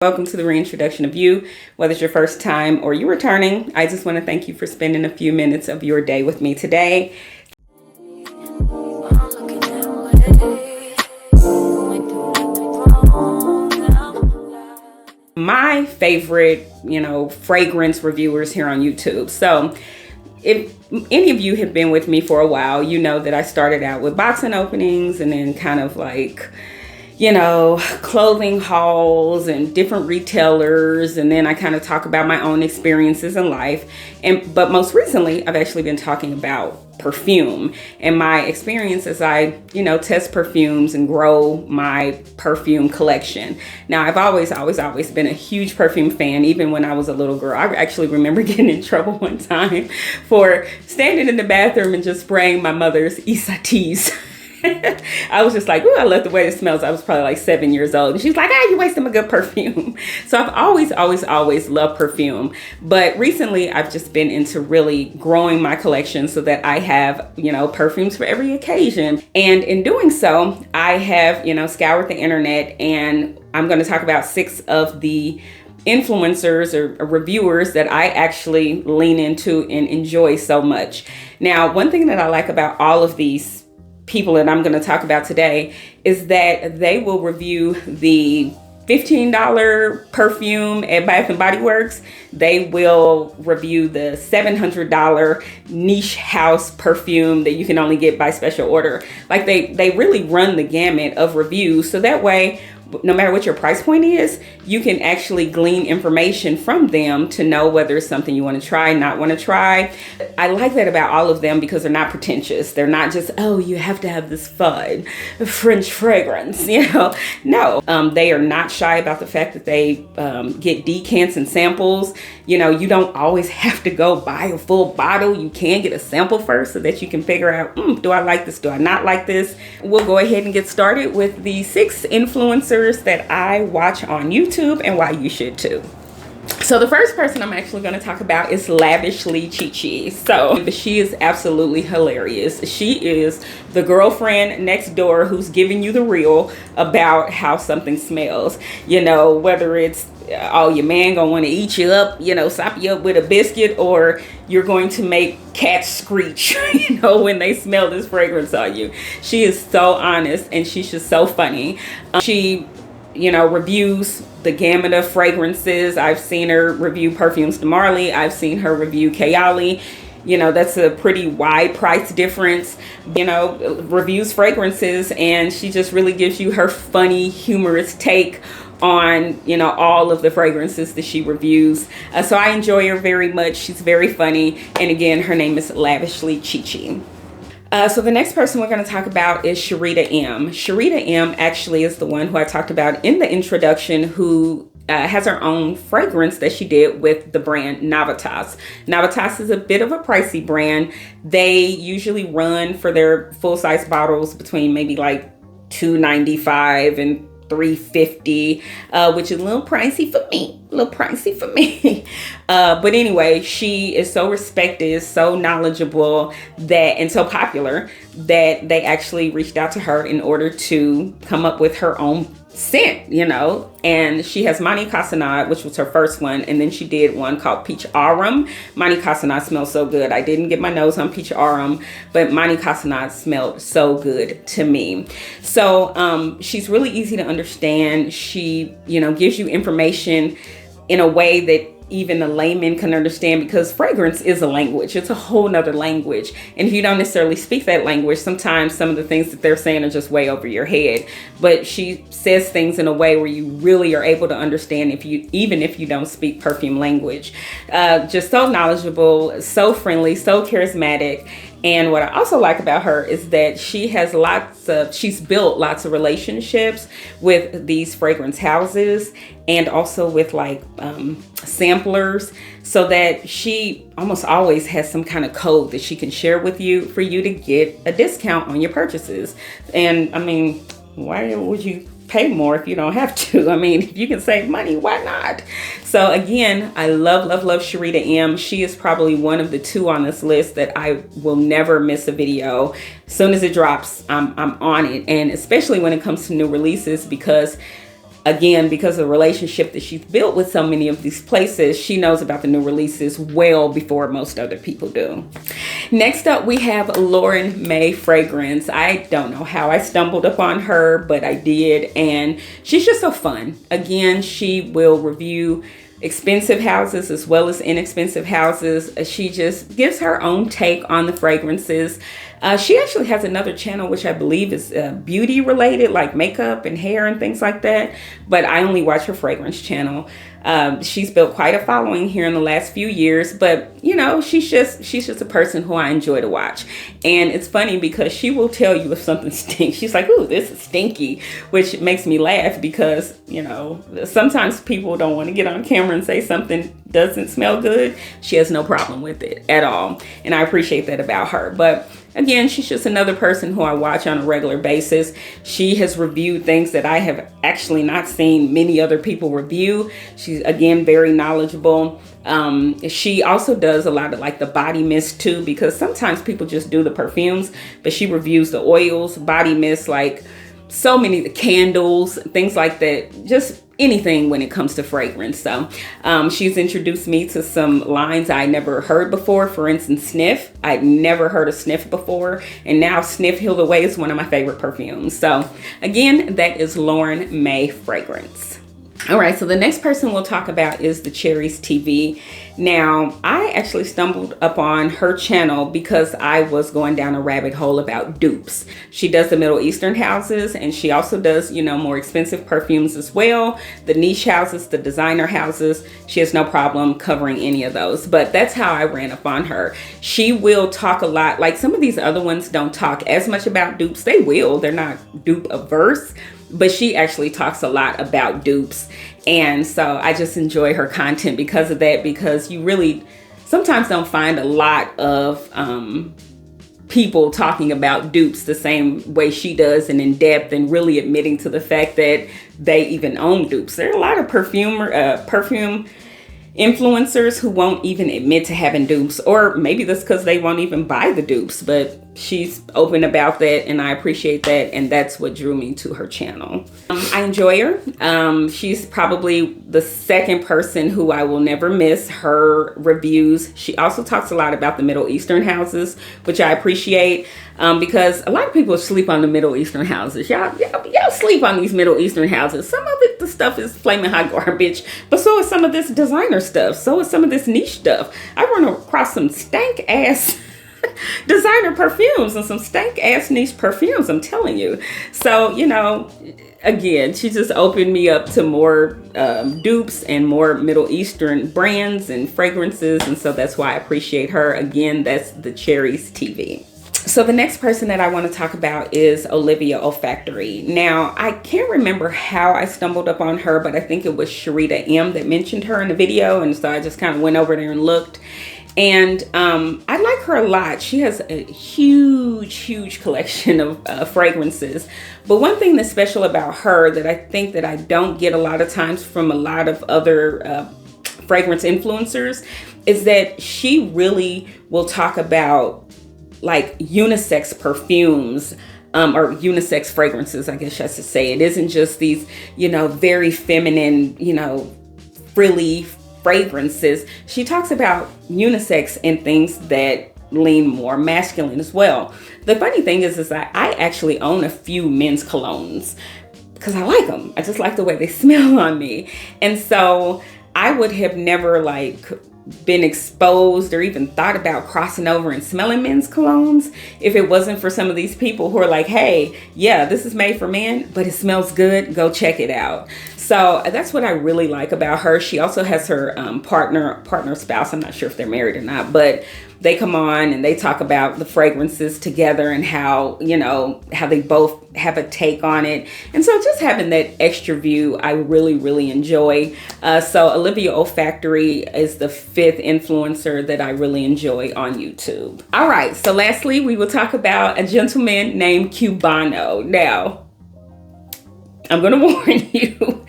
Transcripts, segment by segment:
Welcome to the reintroduction of you. Whether it's your first time or you're returning, I just want to thank you for spending a few minutes of your day with me today. My favorite, fragrance reviewers here on YouTube. So if any of you have been with me for a while, you know that I started out with boxing openings and then kind of like, clothing hauls and different retailers. And then I kind of talk about my own experiences in life. But most recently, I've actually been talking about perfume and my experience as I, test perfumes and grow my perfume collection. Now, I've always been a huge perfume fan, even when I was a little girl. I actually remember getting in trouble one time for standing in the bathroom and just spraying my mother's Isatis. I was just like, ooh, I love the way it smells. I was probably like 7 years old. And she's like, you're wasting a good perfume. So I've always loved perfume. But recently I've just been into really growing my collection so that I have, perfumes for every occasion. And in doing so, I have, scoured the internet, and I'm going to talk about 6 of the influencers or reviewers that I actually lean into and enjoy so much. Now, one thing that I like about all of these people that I'm going to talk about today is that they will review the $15 perfume at Bath & Body Works. They will review the $700 niche house perfume that you can only get by special order. Like they really run the gamut of reviews, so that way, no matter what your price point is, you can actually glean information from them to know whether it's something you want to try, not want to try. I like that about all of them because they're not pretentious. They're not just, oh, you have to have this fun French fragrance, No, they are not shy about the fact that they get decants and samples. You don't always have to go buy a full bottle. You can get a sample first so that you can figure out, do I like this? Do I not like this? We'll go ahead and get started with the 6 influencers that I watch on YouTube and why you should too. So the first person I'm actually going to talk about is Lavishly ChiCi. So she is absolutely hilarious. She is the girlfriend next door who's giving you the real about how something smells. Whether it's, your man gonna want to eat you up, sop you up with a biscuit, or you're going to make cats screech, when they smell this fragrance on you. She is so honest and she's just so funny. She reviews the gamut of fragrances. I've seen her review perfumes to Marley. I've seen her review Kayali. That's a pretty wide price difference. Reviews fragrances, and she just really gives you her funny, humorous take on, all of the fragrances that she reviews. So I enjoy her very much. She's very funny. And again, her name is Lavishly ChiCi. So the next person we're going to talk about is Sharida M. Sharida M actually is the one who I talked about in the introduction, who has her own fragrance that she did with the brand Navitas. Navitas is a bit of a pricey brand. They usually run for their full-size bottles between maybe like $2.95 and $3.50, which is a little pricey for me. But anyway, she is so respected, so knowledgeable, and so popular that they actually reached out to her in order to come up with her own scent, and she has Mani Casanat, which was her first one, and then she did one called Peach Arum. Mani Casanat smells so good. I didn't get my nose on Peach Arum, but Mani Casanat smelled so good to me. So she's really easy to understand. She gives you information in a way that even a layman can understand, because fragrance is a language. It's a whole nother language. And if you don't necessarily speak that language, sometimes some of the things that they're saying are just way over your head. But she says things in a way where you really are able to understand even if you don't speak perfume language. Just so knowledgeable, so friendly, so charismatic. And what I also like about her is that she's built lots of relationships with these fragrance houses and also with samplers, so that she almost always has some kind of code that she can share with you for you to get a discount on your purchases. And I mean, why would you pay more if you don't have to? I mean, if you can save money, why not? So again, I love Sharida M. She is probably one of the 2 on this list that I will never miss a video. As soon as it drops, I'm on it. And especially when it comes to new releases, because again, because of the relationship that she's built with so many of these places, she knows about the new releases well before most other people do. Next up, we have LaurenMae Fragrance. I don't know how I stumbled upon her, but I did, and she's just so fun. Again, she will review expensive houses as well as inexpensive houses. She just gives her own take on the fragrances. She actually has another channel, which I believe is beauty related, like makeup and hair and things like that. But I only watch her fragrance channel. She's built quite a following here in the last few years, but you know, she's just a person who I enjoy to watch. And it's funny because she will tell you if something stinks. She's like, "Ooh, this is stinky," which makes me laugh because, you know, sometimes people don't want to get on camera and say something doesn't smell good. She has no problem with it at all. And I appreciate that about her. But again, she's just another person who I watch on a regular basis. She has reviewed things that I have actually not seen many other people review. She's, again, very knowledgeable. She also does a lot of like the body mist too, because sometimes people just do the perfumes, but she reviews the oils, body mist, like so many, the candles, things like that, just anything when it comes to fragrance. So she's introduced me to some lines I never heard before. For instance, Sniff. I'd never heard of Sniff before, and now Sniff Healed Away is one of my favorite perfumes. So again, that is LaurenMae Fragrance. All right, so the next person we'll talk about is TheCherys TV. Now, I actually stumbled upon her channel because I was going down a rabbit hole about dupes. She does the Middle Eastern houses, and she also does, you know, more expensive perfumes as well. The niche houses, the designer houses, she has no problem covering any of those. But that's how I ran up on her. She will talk a lot, like some of these other ones don't talk as much about dupes. They will, they're not dupe averse, but she actually talks a lot about dupes. And so I just enjoy her content because of that, because you really sometimes don't find a lot of people talking about dupes the same way she does and in depth, and really admitting to the fact that they even own dupes. There are a lot of perfume influencers who won't even admit to having dupes, or maybe that's because they won't even buy the dupes, but she's open about that, and I appreciate that, and that's what drew me to her channel. I enjoy her. She's probably the second person who I will never miss her reviews. She also talks a lot about the Middle Eastern houses, which I appreciate, because a lot of people sleep on the Middle Eastern houses. Y'all sleep on these Middle Eastern houses. Some of it, the stuff is flaming hot garbage, but so is some of this designer stuff. So is some of this niche stuff. I run across some stank ass designer perfumes and some stank ass niche perfumes, I'm telling you. So, you know, again, she just opened me up to more dupes and more Middle Eastern brands and fragrances, and so that's why I appreciate her. Again, that's TheCherys TV. So the next person that I want to talk about is Olivia Olfactory. Now, I can't remember how I stumbled upon her, but I think it was Sharida M that mentioned her in the video, and so I just kind of went over there and looked. And I like her a lot. She has a huge collection of fragrances. But one thing that's special about her that I think that I don't get a lot of times from a lot of other fragrance influencers is that she really will talk about like unisex perfumes, or unisex fragrances, I guess I should say. It isn't just these, you know, very feminine, you know, frilly fragrances. She talks about unisex and things that lean more masculine as well. The funny thing is that I actually own a few men's colognes because I like them. I just like the way they smell on me. And so I would have never like been exposed or even thought about crossing over and smelling men's colognes if it wasn't for some of these people who are like, hey, yeah, this is made for men, but it smells good. Go check it out. So that's what I really like about her. She also has her partner, spouse. I'm not sure if they're married or not, but they come on and they talk about the fragrances together and how, you know, how they both have a take on it. And so just having that extra view, I really enjoy. So Olivia Olfactory is the 5th influencer that I really enjoy on YouTube. All right, so lastly, we will talk about a gentleman named CubaKnow. Now, I'm going to warn you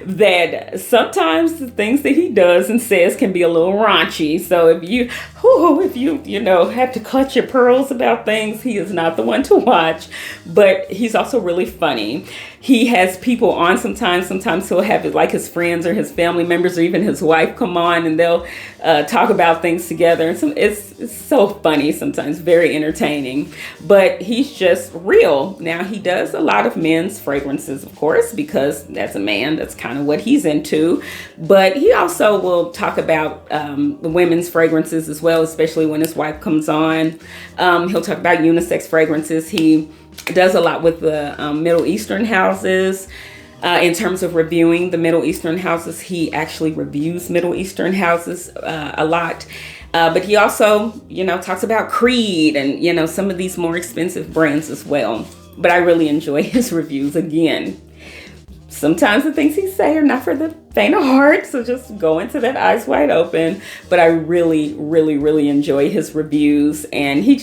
that sometimes the things that he does and says can be a little raunchy. So if you have to clutch your pearls about things, he is not the one to watch. But he's also really funny. he has people on sometimes. Sometimes he'll have like his friends or his family members or even his wife come on, and they'll talk about things together. And it's so funny sometimes, very entertaining. But he's just real. Now, he does a lot of men's fragrances, of course, because as a man, that's kind of what he's into. But he also will talk about the women's fragrances as well, especially when his wife comes on. He'll talk about unisex fragrances. He does a lot with the Middle Eastern houses. In terms of reviewing the Middle Eastern houses, he actually reviews Middle Eastern houses a lot. But he also, talks about Creed and, some of these more expensive brands as well. But I really enjoy his reviews. Again, sometimes the things he say are not for the faint of heart, so just go into that eyes wide open. But I really, really, really enjoy his reviews, and he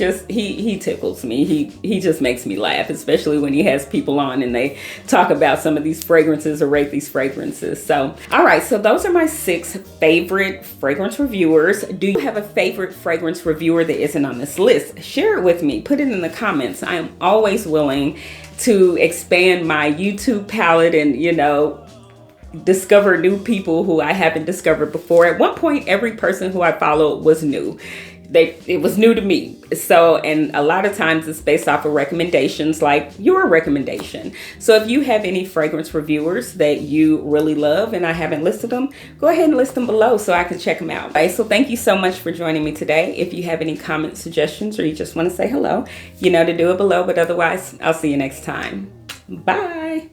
tickles me. He just makes me laugh, especially when he has people on and they talk about some of these fragrances or rate these fragrances. So, all right, so those are my 6 favorite fragrance reviewers. Do you have a favorite fragrance reviewer that isn't on this list? Share it with me. Put it in the comments. I am always willing to expand my YouTube palette and, discover new people who I haven't discovered before. At one point, every person who I followed was new. It was new to me. So, and a lot of times it's based off of recommendations, like your recommendation. So if you have any fragrance reviewers that you really love and I haven't listed them, go ahead and list them below so I can check them out. Okay, so thank you so much for joining me today. If you have any comments, suggestions, or you just want to say hello, you know to do it below. But otherwise, I'll see you next time. Bye.